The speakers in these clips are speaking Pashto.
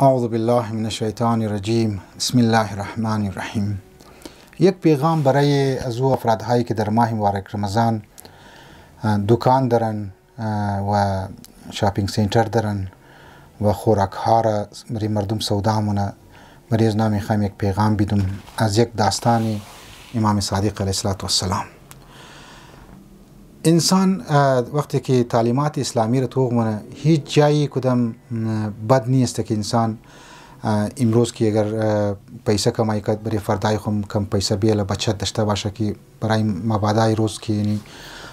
اعوذ بالله من الشیطان الرجیم. بسم الله الرحمن الرحیم. یک پیغام برای از او افرادهایی که در ماه مبارک رمضان دکان دارن و شاپینگ سنتر دارن و خوراک ها را برای مردم سودا مونه، برای از میخوایم یک پیغام بدم از یک داستان امام صادق علیه السلام. انسان وقتی که تعلیمات اسلامی را توق منه، هیچ جایی کدام بد نیست که انسان امروز که اگر پیسه کمایی کرد برای فردای خود کم پیسه بیل بچت داشته باشه که برای مبادای روز که یعنی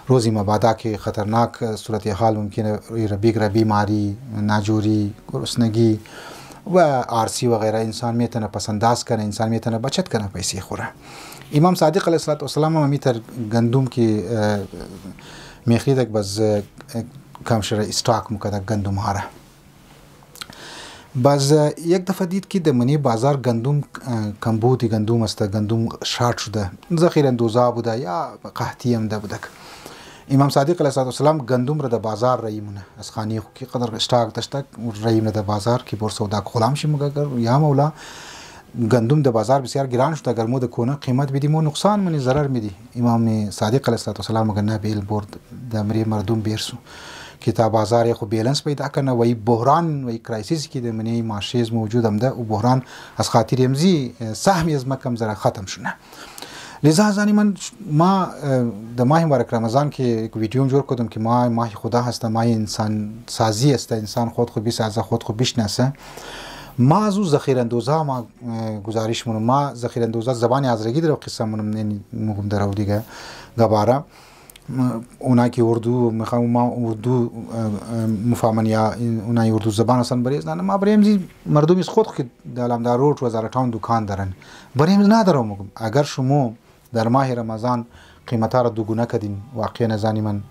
روزی مبادا که خطرناک صورتحال ممکنه بگیره، بیماری، ناجوری، گرسنگی و آرسی وغیره، انسان میتونه پسنداز کنه، انسان میتونه بچت کنه پیسه خوره. امام صادق علیه السلام هم میتر گندم که میخریدک باز کم شده استاک مکده گندم ها را. باز یک دفعه دید که در منی بازار گندم کمبودی گندم است، گندم شارت شده، ذخیره اندوزا بوده یا قحطی هم ده بودک. امام صادق علیه السلام گندم را در بازار رایمونه از خانی خو که قدر استاک داشته رایمونه در بازار که بر سودا غلام شي مگر یا مولا گندم در بازار بسیار گران شده، اگر مو د کونه قیمت بدیم و نقصان منی ضرر میدی. امام صادق علیه السلام مگر نه بیل برد د امری مردم بیرسو که تا بازار خو بیلنس پیدا کنه و ای بحران و ای کرایسیس که د منی معاشیز موجود هم ده و بحران از خاطر امزی سهمی از مکم زره ختم شونه. لذا زنی من ما در ماه مبارک رمضان که یک ویدیو جور کردم که ماه خدا هست، ماه انسان سازی است، انسان خود بیسازه، خود بشناسه. ما از او ذخیره اندوزا ما گزارش مونم، ما ذخیره اندوزا زبان ازرگی در قصه مونم مگم در دیگه گباره اونایی که اردو میخوام ما اردو مفهمن یا اونایی اردو زبان هستن بریز نه ما بریم مردم از خود که دلم در روز و زارتان دکان دارن بریم ندارم مگم اگر شما در ماه رمضان قیمتا را دوگونه کردین واقعا نزانی من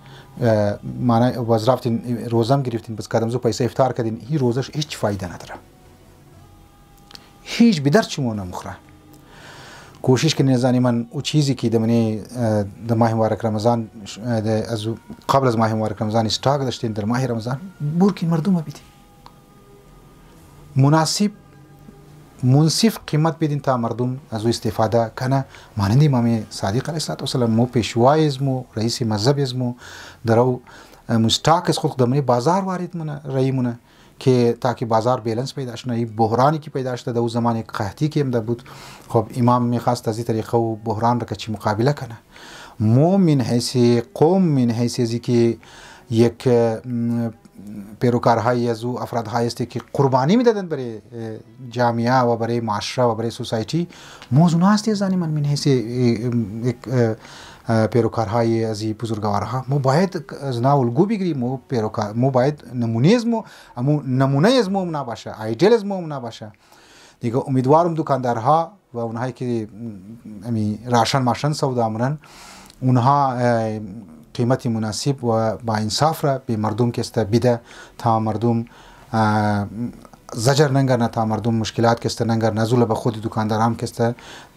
معنی باز رفتین روزم گرفتین بس کدام زو پیسه افطار کردین هی روزش هیچ فایده نداره، هیچ بدر چمو نمخره. کوشش کنین نزانی من او چیزی که دمنی در ماه مبارک رمضان از قبل از ماه مبارک رمضان استاک داشتین در ماه رمضان بورکین مردم بدین مناسب منصف قیمت بدین تا مردم از او استفاده کنه. مانند امام صادق علیه السلام مو پیشوای اسمو رئیس مذهب اسمو درو مستاک از خود دمنی بازار وارد منه رایمونه که تاکه بازار بیلنس پیدا شونه. این بحرانی که پیدا شده در اون زمان قحطی که هم بود، خب امام میخواست از این طریقه و بحران را که چی مقابله کنه. مو من حیث قوم من حیث ازی که یک پیروکارهای از او افرادهای است که قربانی میدادن برای جامعه و برای معاشره و برای سوسایتی، موضوع هستی زنی من حیث یک پیروکارهای از این بزرگوارها مو باید از نا الگو بگیریم، مو باید نمونه از مو نباشه، ایدئال از مو نباشه دیگه. امیدوارم دکاندارها و اونهایی که راشن ماشن سودا میکنن اونها قیمتی مناسب و با انصاف را به مردم که است بده تا مردم زجر ننگرنه، تا مردم مشکلات که است ننگر نزول به خود دکاندارام که است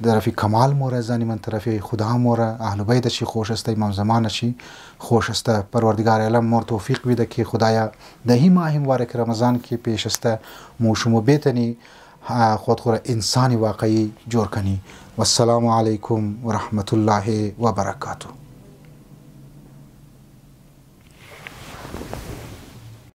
طرفی کمال موره زنی من طرفی خدا موره اهل بیت شی خوش است، امام زمان شی خوش است. پروردگار عالم مور توفیق بده که خدایا دهی ماه مبارک رمضان که پیش است مو شما بتنی خود انسانی واقعی جور کنی. والسلام علیکم و رحمت الله و برکاته.